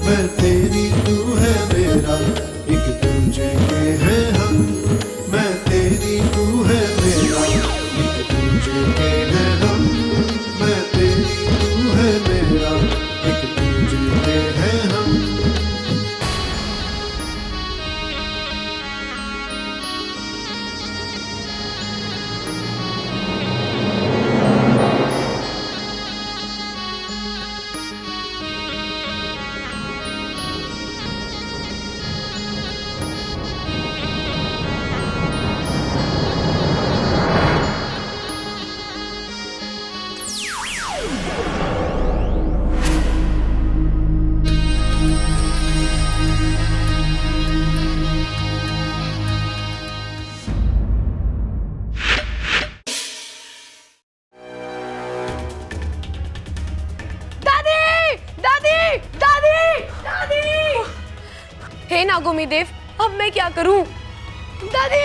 मैं तेरी तू है मेरा, एक दूजे के हैं हम। मैं तेरी तू है मेरा, एक दूजे के हैं हम। मैं तेरी तू है मेरा, एक दूजे के हैं हम। हे नागोमी देव, अब मैं क्या करूं? दादी,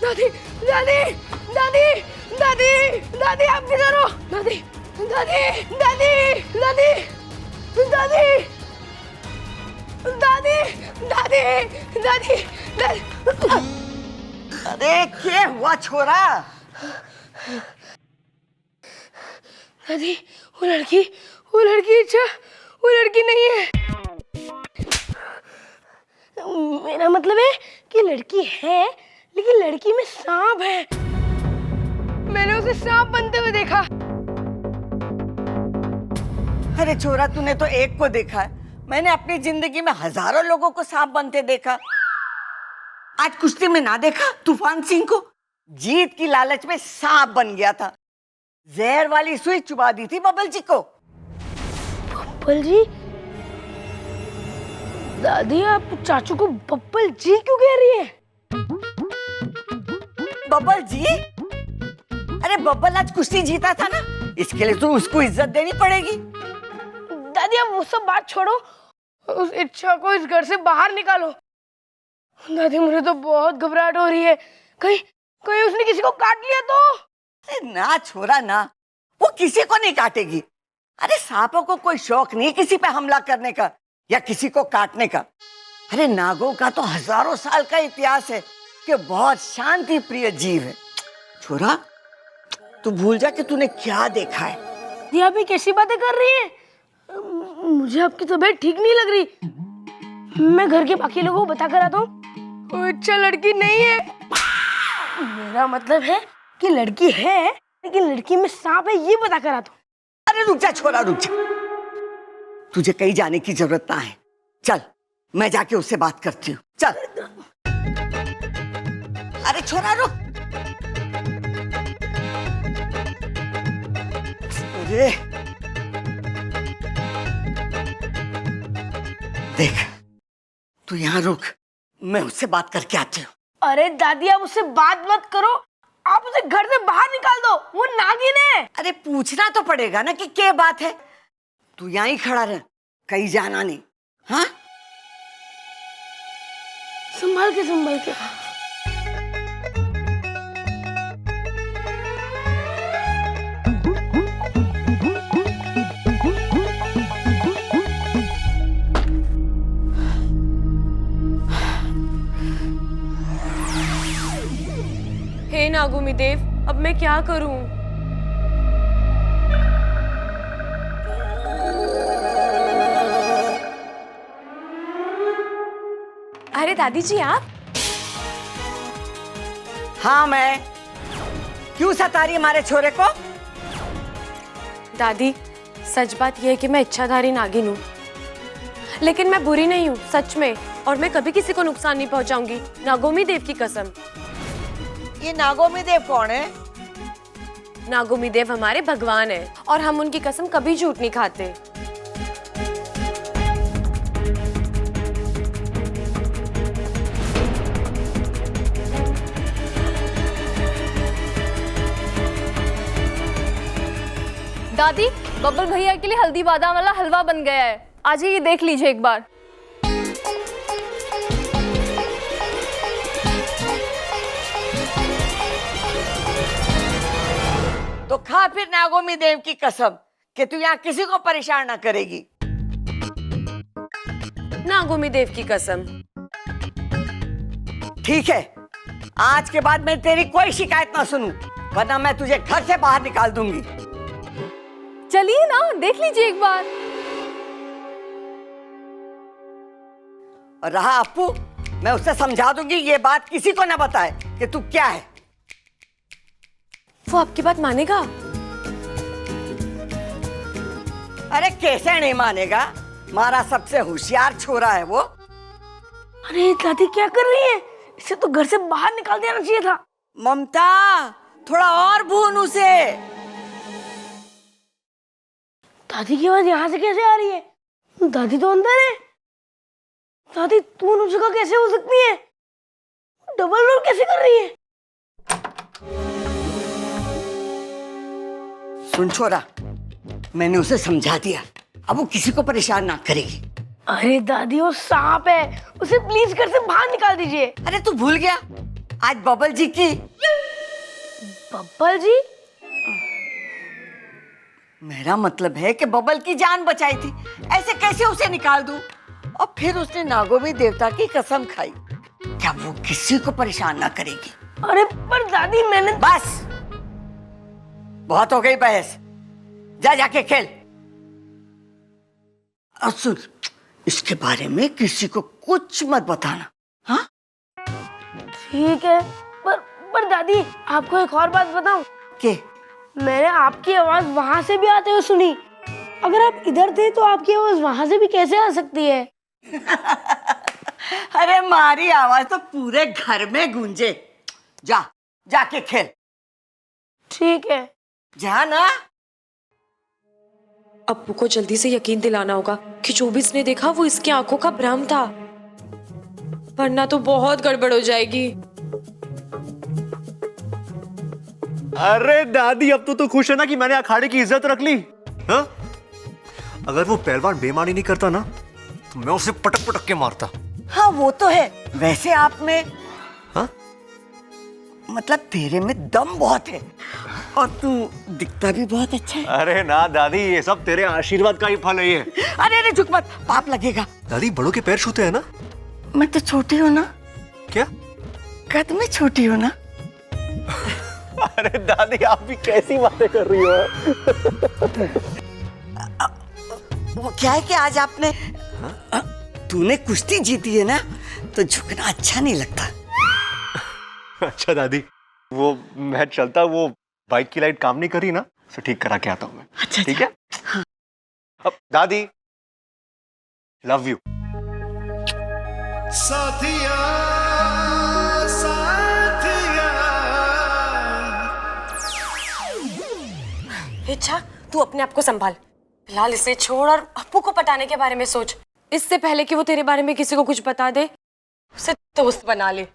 दादी, दादी, दादी, दादी, दादी, आप किधर हो? दादी, दादी, दादी, दादी, दादी, दादी, दादी, दादी, दादी। अरे क्या हुआ छोरा? दादी, वो लड़की अच्छा, वो लड़की नहीं है। मेरा मतलब है कि लड़की है, लेकिन लड़की में सांप है। मैंने उसे सांप बनते हुए देखा। अरे छोरा, तूने तो एक को देखा है, मैंने अपनी जिंदगी में हजारों लोगों को सांप बनते देखा। आज कुश्ती में ना देखा तूफान सिंह को? जीत की लालच में सांप बन गया था, जहर वाली सुई चुबा दी थी बबल जी को। बब्बल जी? दादी, आप चाचू को बब्बल जी क्यों कह रही है? बबल जी? अरे बबल आज कुश्ती जीता था ना, इसके लिए तो उसको इज्जत देनी पड़ेगी। दादी, अब वो सब बात छोड़ो, उस इच्छा को इस घर से बाहर निकालो। दादी, मुझे तो बहुत घबराहट हो रही है। कहीं कहीं उसने किसी को काट लिया तो? अरे ना छोरा ना, वो किसी को नहीं काटेगी। अरे सांपों को कोई शौक नहीं किसी पे हमला करने का या किसी को काटने का। अरे नागों का तो हजारों साल का इतिहास है कि बहुत शांति प्रिय जीव है। छोरा, तू भूल जा कि तूने क्या देखा है। ये आप ये कैसी बातें कर रही हैं? मुझे आपकी तबीयत ठीक नहीं लग रही। मैं घर के बाकी लोगों को बता कर आता हूँ। वो अच्छा लड़की नहीं है। मेरा मतलब है कि लड़की है, लेकिन लड़की में सांप है, ये बता कर आता हूँ। अरे रुक जा छोरा, रुक जा। तुझे कहीं जाने की जरूरत ना है। चल, मैं जाके उससे बात करती हूँ। चल। अरे छोरा रुक। अरे देख, तू यहाँ रुक, मैं उससे बात करके आती हूँ। अरे दादी, आप उससे बात मत करो, आप उसे घर से बाहर निकाल दो, वो नागिन है। अरे पूछना तो पड़ेगा ना कि क्या बात है। तू यहाँ ही खड़ा रह, कहीं जाना नहीं। हाँ, संभाल के संभाल के। हे नागोमी देव, अब मैं क्या करूं? अरे दादी जी, आप? हाँ मैं। क्यों सता रही हमारे छोरे को? दादी, सच बात यह है कि मैं इच्छाधारी नागिन हूँ, लेकिन मैं बुरी नहीं हूँ, सच में। और मैं कभी किसी को नुकसान नहीं पहुँचाऊंगी, नागोमी देव की कसम। ये नागोमी देव कौन है? नागोमी देव हमारे भगवान हैं और हम उनकी कसम कभी झूठ नहीं खाते। दादी, बब्बल भैया के लिए हल्दी बादाम वाला हलवा बन गया है, आज ये देख लीजिए एक बार। तो खा फिर नागोमी देव की कसम कि तू यहाँ किसी को परेशान ना करेगी। नागोमी देव की कसम। ठीक है, आज के बाद मैं तेरी कोई शिकायत ना सुनूं, वरना मैं तुझे घर से बाहर निकाल दूंगी। चलिए ना, देख लीजिए एक बार। और रहा अप्पू, मैं उससे समझा दूंगी ये बात किसी को ना बताए कि तू क्या है। वो आपकी बात मानेगा? अरे कैसे नहीं मानेगा, हमारा सबसे होशियार छोरा है वो। अरे दादी क्या कर रही है? इसे तो घर से बाहर निकाल देना चाहिए था। ममता, थोड़ा और भून उसे। दादी की आवाज यहाँ से कैसे आ रही है? दादी तो अंदर है। दादी दोनों जगह कैसे हो सकती है? डबल रोल कैसे कर रही है? सुन छोरा, मैंने उसे समझा दिया, अब वो किसी को परेशान ना करेगी। अरे दादी वो सांप है, उसे प्लीज घर से बाहर निकाल दीजिए। अरे तू भूल गया आज बबल जी की? बब्बल जी? मेरा मतलब है कि बबल की जान बचाई थी, ऐसे कैसे उसे निकाल दूं? और फिर उसने नागोमी देवता की कसम खाई, क्या वो किसी को परेशान ना करेगी? अरे पर दादी मैंने बस, बहुत हो गई बहस, जा जाके खेल। और सुन, इसके बारे में किसी को कुछ मत बताना, हाँ? ठीक है, पर दादी आपको एक और बात बताऊं? के? मैंने आपकी आवाज वहां से भी आते हुए सुनी। अगर आप इधर थे तो आपकी आवाज वहां से भी कैसे आ सकती है? अरे मारी आवाज तो पूरे घर में गूंजे। जा जाके खेल। ठीक है। जा ना। अप्पू को जल्दी से यकीन दिलाना होगा कि जो भी इसने देखा वो इसकी आंखों का भ्रम था, वरना तो बहुत गड़बड़ हो जाएगी। अरे दादी, अब तो खुश है ना कि मैंने अखाड़े की इज्जत रख ली? हाँ? अगर वो पहलवान बेईमानी नहीं करता ना तो मैं उसे पटक पटक के मारता। हाँ वो तो है। वैसे आप में, हाँ? मतलब तेरे में दम बहुत है और तू दिखता भी बहुत अच्छा है। अरे ना दादी, ये सब तेरे आशीर्वाद का ही फल है ये। अरे अरे झुक मत, पाप लगेगा। दादी बड़ों के पैर छूते हैं ना? मैं तो छोटी हूँ ना। क्या? कद में छोटी हूँ ना। अरे दादी, आप भी कैसी बातें कर रही हो? वो क्या है कि आज आपने, तूने कुश्ती जीती है ना, तो झुकना अच्छा नहीं लगता। अच्छा दादी, वो मैं चलता, वो बाइक की लाइट काम नहीं कर रही ना, उसे ठीक करा के आता हूँ मैं। अच्छा, ठीक है? हाँ। अब दादी, लव यू। साथिया साथिया। इच्छा, तू अपने आप को संभाल। फिलहाल इसे छोड़ और अप्पू को पटाने के बारे में सोच। इससे पहले कि वो तेरे बारे में किसी को कुछ बता दे, उसे दोस्त बना ले।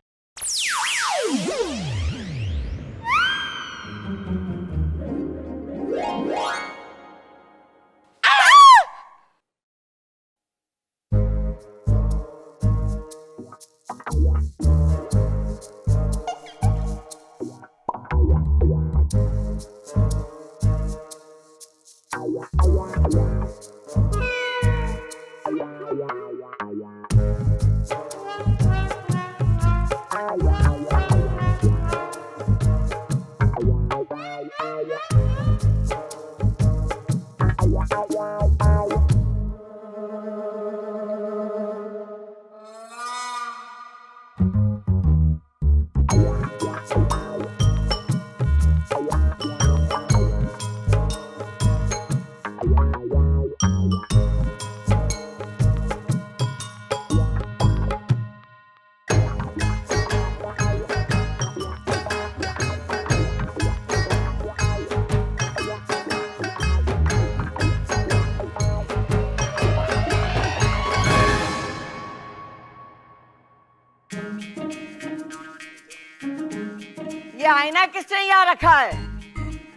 ये आईना किसने यहाँ रखा है?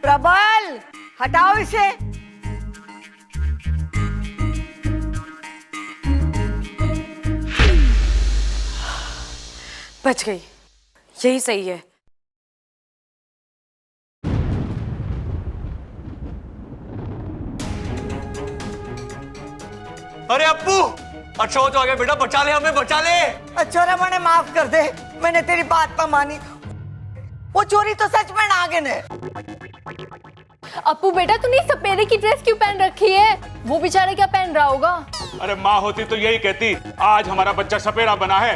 प्रबल, हटाओ इसे। बच गई, यही सही है। अरे अप्पू, अच्छा हो तो आगे बेटा, बचा ले हमें, बचा ले। छोरा मैंने माफ कर दे, मैंने तेरी बात पर मानी। वो चोरी तो सच में नागिन है। अपू बेटा तूने सपेरे की ड्रेस क्यों पहन रखी है? वो बेचारा क्या पहन रहा होगा? अरे माँ होती तो यही कहती, आज हमारा बच्चा सपेरा बना है,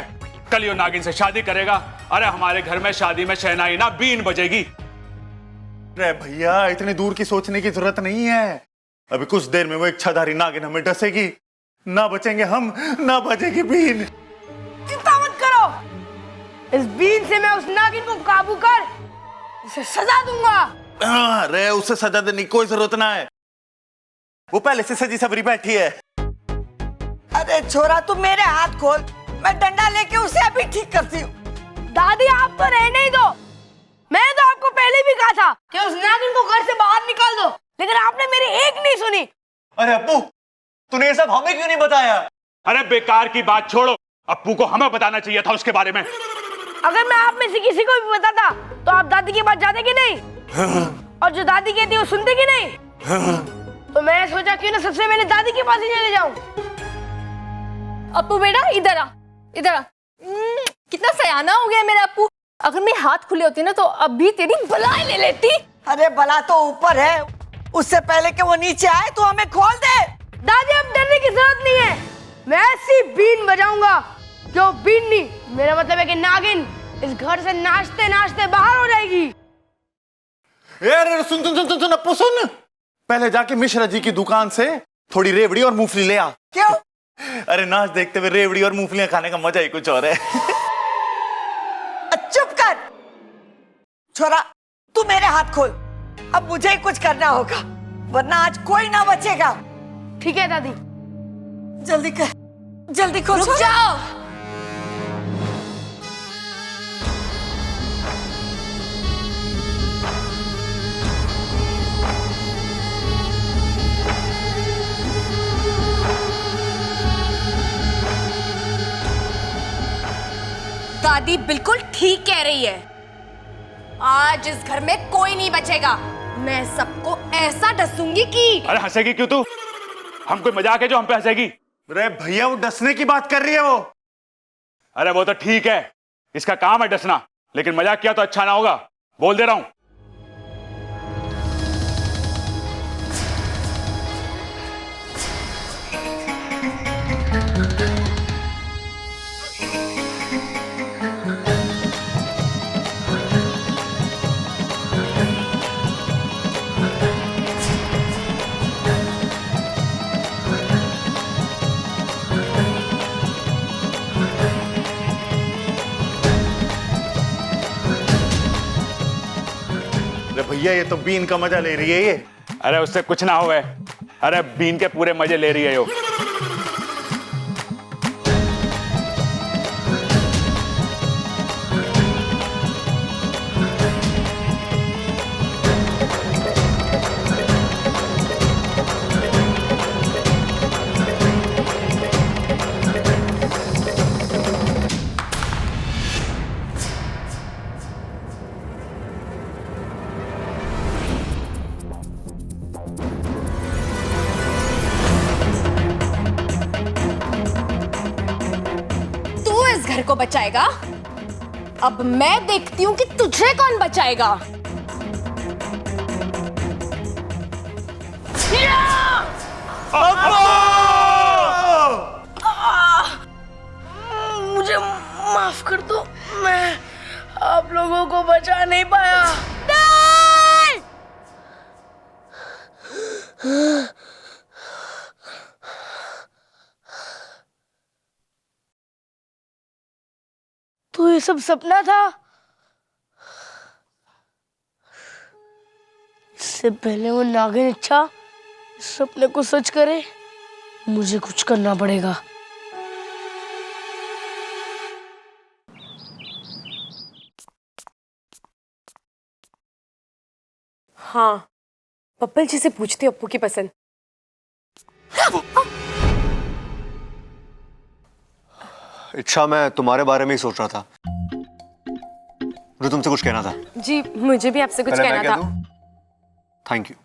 कल यो नागिन से शादी करेगा। अरे हमारे घर में शादी में शहनाई ना बीन बजेगी। अरे भैया, इतनी दूर की सोचने की जरूरत नहीं है। अभी कुछ देर में वो इच्छाधारी नागिन हमें डसेगी, ना बचेंगे हम, ना बचेगी बीन। चिंता मत करो, इस बीन से मैं उस नागिन को काबू कर उसे सजा दूंगा। अरे उसे सजा देने की कोई जरूरत ना है, वो पहले से सजी सबरी बैठी है। अरे छोरा तू मेरे हाथ खोल, मैं डंडा लेके उसे अभी ठीक करती हूँ। दादी आप तो रहने ही दो, मैंने तो आपको पहले भी कहा था कि उस नागिन को घर से बाहर निकाल दो, लेकिन आपने मेरी एक नहीं सुनी। अरे अप्पू, तूने ये सब हमें क्यों नहीं बताया? अरे बेकार की बात छोड़ो, अप्पू को हमें बताना चाहिए था उसके बारे में। अगर मैं आप में से किसी को भी बताता तो आप दादी के पास जाते कि नहीं? और जो दादी कहती है वो सुनते कि नहीं? तो मैंने सोचा क्यों ना सबसे पहले दादी के पास ही चले जाऊं। अपू बेटा इधर आ, इधर आ। कितना सयाना हो गया मेरा अपू। अगर मेरे हाथ खुले होते ना तो अभी तेरी बलाएं ले लेती। अरे बला तो ऊपर है, उससे पहले कि वो नीचे आए तो हमें खोल दे। दादी अब डरने की जरूरत नहीं है, मैं ऐसी बीन बजाऊंगा जो बीन नहीं, मेरा मतलब है कि नागिन इस घर से नाचते नाचते बाहर हो जाएगी। अरे सुन सुन सुन सुन अप्पू सुन, पहले जाके मिश्रा जी की दुकान से थोड़ी रेवड़ी और मूंगफली ले आ। क्यों? अरे नाच देखते हुए रेवड़ी और मूंगफलियां खाने का मजा ही कुछ और है। चुप कर छोरा, तू मेरे हाथ खोल, अब मुझे ही कुछ करना होगा, वरना आज कोई ना बचेगा। ठीक है दादी। जल्दी कर, जल्दी खोल। रुक जाओ। दादी बिल्कुल ठीक कह रही है, आज इस घर में कोई नहीं बचेगा। मैं सबको ऐसा डसूंगी कि। अरे हंसेगी क्यों तू? हम कोई मजाक है जो हम पे हंसेगी? अरे भैया, वो डसने की बात कर रही है वो। अरे वो तो ठीक है, इसका काम है डसना, लेकिन मजाक किया तो अच्छा ना होगा, बोल दे रहा हूं। अरे भैया, ये तो बीन का मजा ले रही है ये। अरे उससे कुछ ना होवे, अरे बीन के पूरे मजे ले रही है यो। घर को बचाएगा, अब मैं देखती हूँ कि तुझे कौन बचाएगा। मुझे माफ कर दो, मैं आप लोगों को बचा नहीं पाया। नहीं! तो ये सब सपना था? इससे पहले वो नागिन इच्छा इस सपने को सच करे, मुझे कुछ करना पड़ेगा। हाँ, पप्पल जी से पूछती हूँ अप्पू की पसंद। इच्छा, मैं तुम्हारे बारे में ही सोच रहा था, मुझे तुमसे कुछ कहना था। जी मुझे भी आपसे कुछ पहले मैं कहना कह था। दूं? Thank you.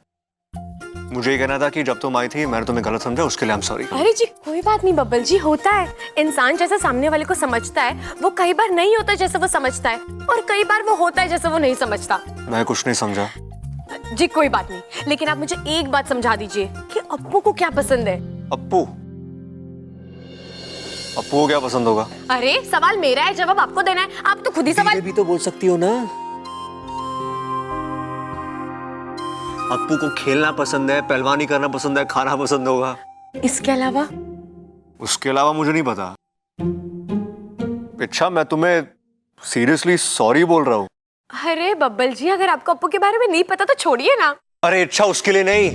मुझे ये कहना था कि जब तुम आई थी मैंने तुम्हें गलत समझा, उसके लिए आई एम सॉरी। अरे जी कोई बात नहीं बब्बल जी, होता है। इंसान जैसा सामने वाले को समझता है वो कई बार नहीं होता जैसा वो समझता है, और कई बार वो होता है जैसा वो नहीं समझता। मैं कुछ नहीं समझा। जी कोई बात नहीं, लेकिन आप मुझे एक बात समझा दीजिए कि अप्पू को क्या पसंद है। अप्पू को क्या पसंद होगा? अरे सवाल मेरा है, जवाब आपको देना है। आप तो खुद ही सवाल भी तो बोल सकती हो ना। अप्पू को खेलना पसंद है, पहलवानी करना पसंद है, खाना पसंद होगा। इसके अलावा? उसके अलावा मुझे नहीं पता। अच्छा मैं तुम्हें सीरियसली सॉरी बोल रहा हूँ। अरे बब्बल जी, अगर आपको अप्पू के बारे में नहीं पता तो छोड़िए ना। अरे अच्छा उसके लिए नहीं,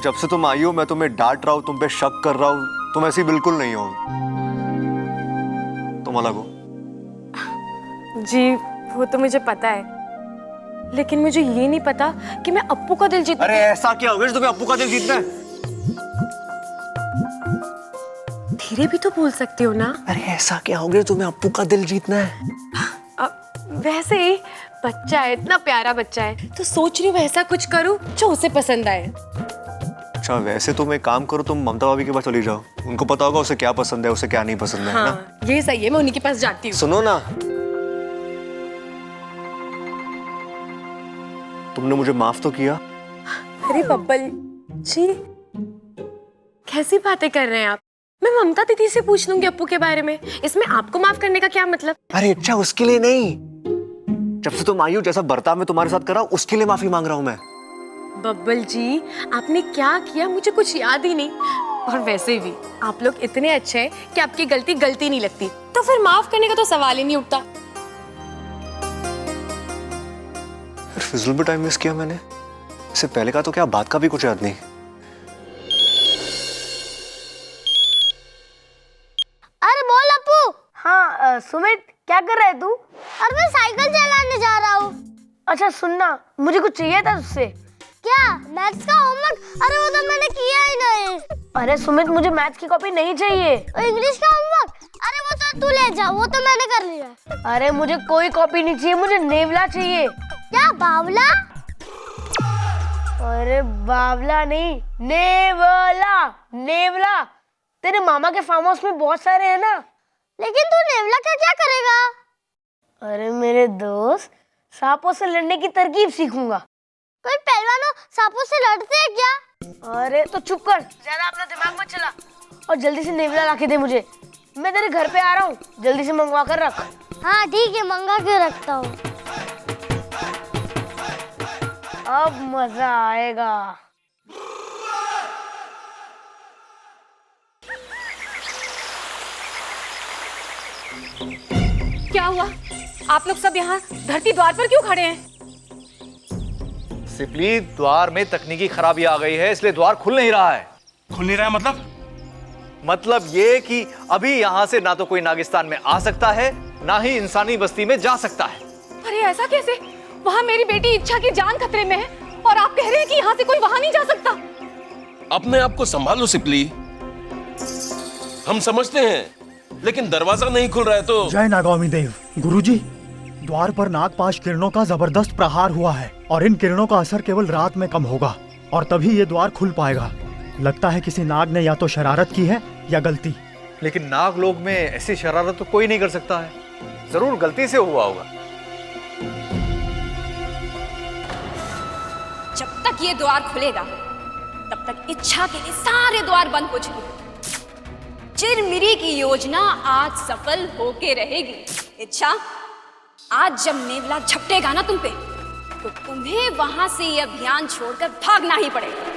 जब से तुम आई हो मैं तुम्हें डांट रहा हूँ, तुम पे शक कर रहा हूँ, तुम ऐसी बिल्कुल नहीं हो, तुम अलग हो। जी वो तो मुझे पता है, लेकिन मुझे ये नहीं पता कि मैं अप्पू का दिल जीत। अरे ऐसा क्या हो गया तुम्हें अप्पू का दिल जीतना है? धीरे भी तो बोल सकते हो ना। अरे ऐसा क्या हो गया तुम्हें अप्पू का दिल जीतना है? वैसे ही बच्चा है, इतना प्यारा बच्चा है, तो सोच रही हूँ ऐसा कुछ करूँ जो उसे पसंद आए। अच्छा वैसे तुम एक काम करो, तुम ममता भाभी के पास चली जाओ, उनको पता होगा उसे क्या पसंद है, उसे क्या नहीं पसंद है। हाँ, ना? ये सही है, मैं उन्हीं के पास जाती हूँ। सुनो ना, तुमने मुझे माफ तो किया। अरे बब्बल जी कैसी बातें कर रहे हैं आप? मैं ममता दीदी से पूछ लूंगी अप्पू के बारे में, इसमें आपको माफ करने का क्या मतलब? अरे अच्छा उसके लिए नहीं, जब से तुम आई हो जैसा बर्ताव मैं तुम्हारे साथ कर रहा हूँ उसके लिए माफी मांग रहा हूँ मैं। बब्बल जी आपने क्या किया मुझे कुछ याद ही नहीं, और वैसे भी आप लोग इतने अच्छे हैं कि आपकी गलती नहीं लगती, तो फिर माफ करने का तो सवाल ही नहीं उठता। फिजूल में टाइम वेस्ट किया मैंने, इससे पहले का तो क्या बात का भी कुछ याद नहीं। अरे बोल अप्पू। हाँ सुमित क्या कर रहा है तू? अरे मैं साइकिल चलाने जा रहा हूँ। अच्छा सुनना, मुझे कुछ चाहिए था तुझसे। क्या? मैथ्स का होमवर्क? अरे वो तो मैंने किया ही नहीं। अरे सुमित मुझे मैथ्स की कॉपी नहीं चाहिए। इंग्लिश का होमवर्क? अरे वो तो तू ले जा, वो तो मैंने कर लिया। अरे मुझे कोई कॉपी नहीं चाहिए, मुझे नेवला चाहिए। क्या बावला? अरे बावला नहीं, नेवला। नेवला तेरे मामा के फार्म हाउस में बहुत सारे हैं ना। लेकिन तू नेवला का क्या करेगा? अरे मेरे दोस्त, सांपों से लड़ने की तरकीब सीखूंगा। कोई पहलवान सांपों से लड़ते हैं क्या? अरे तो चुप कर, ज्यादा अपना दिमाग मत चला, और जल्दी से नेवला लाके दे मुझे। मैं तेरे घर पे आ रहा हूँ, जल्दी से मंगवा कर रख। हाँ ठीक है, मंगा के रखता हूँ। अब मजा आएगा। क्या हुआ? आप लोग सब यहाँ धरती द्वार पर क्यों खड़े हैं? सिपली, द्वार में तकनीकी खराबी आ गई है, इसलिए द्वार खुल नहीं रहा है। खुल नहीं रहा है मतलब ये कि अभी यहाँ से ना तो कोई नागिस्तान में आ सकता है, ना ही इंसानी बस्ती में जा सकता है। अरे ऐसा कैसे? वहाँ मेरी बेटी इच्छा की जान खतरे में है, और आप कह रहे हैं कि यहाँ से कोई वहाँ नहीं जा सकता। अपने आप को संभालो सिपली, हम समझते हैं, लेकिन दरवाजा नहीं खुल रहा है तो। जय नागामी देव। गुरुजी, द्वार पर नागपाश किरणों का जबरदस्त प्रहार हुआ है, और इन किरणों का असर केवल रात में कम होगा, और तभी ये द्वार खुल पाएगा। लगता है किसी नाग ने या तो शरारत की है या गलती। लेकिन नाग लोग में ऐसी शरारत तो कोई नहीं कर सकता है, जरूर गलती से हुआ होगा। जब तक ये द्वार खुलेगा तब तक इच्छा के लिए सारे द्वार बंद हो चुके हैं। चिरमिरी की योजना आज सफल होके रहेगी। इच्छा, आज जब नेवला झपटेगा ना तुम पे, तो तुम्हें वहां से ये अभियान छोड़कर भागना ही पड़ेगा।